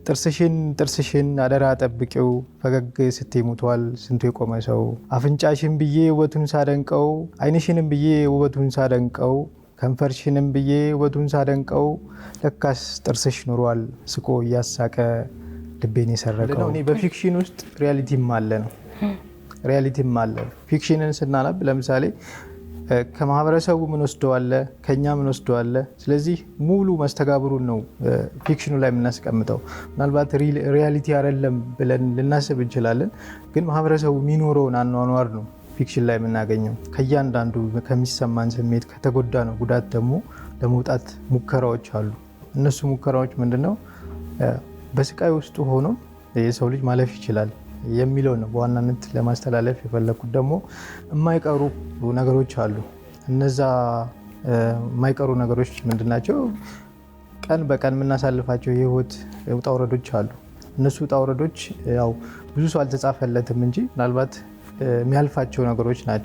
ጥርስሽን አደራ ጠብቂው ፈገግ ስትይ ሙቷል ስንቱ የቆመ ሰው አፍንጫሽን ብዬ ውበቱን ሳደንቀው አይንሽንም ብዬ ውበቱን ሳደንቀው ከንፈርሽንም ብዬ ውበቱን ሳደንቀው ለካስ ጥርስሽ ኑሯል ስቆ እያሳቀ ልቤን የሰረቀው። እኔ በፊክሽን ውስጥ ሪያሊቲም አለ ነው። ሪያሊቲም አለ። ፊክሽንን ስናነብ ለምሳሌ ከማህበረሰቡ ምን ወስደዋለ ከኛ ምን ወስደዋለ። ስለዚህ ሙሉ መስተጋብሩን ነው ፊክሽኑ ላይ የምናስቀምጠው። ምናልባት ሪያሊቲ አይደለም ብለን ልናስብ እንችላለን፣ ግን ማህበረሰቡ የሚኖረውን አኗኗር ነው ፊክሽን ላይ የምናገኘው። ከእያንዳንዱ ከሚሰማን ስሜት ከተጎዳ ነው ጉዳት ደግሞ ለመውጣት ሙከራዎች አሉ። እነሱ ሙከራዎች ምንድነው? በስቃይ ውስጥ ሆኖ የሰው ልጅ ማለፍ ይችላል የሚለው ነው በዋናነት ለማስተላለፍ የፈለኩት። ደግሞ የማይቀሩ ነገሮች አሉ። እነዛ የማይቀሩ ነገሮች ምንድናቸው? ቀን በቀን የምናሳልፋቸው የህይወት ውጣ ውረዶች አሉ። እነሱ ውጣ ውረዶች ያው ብዙ ሰው አልተጻፈለትም እንጂ ምናልባት የሚያልፋቸው ነገሮች ናቸው።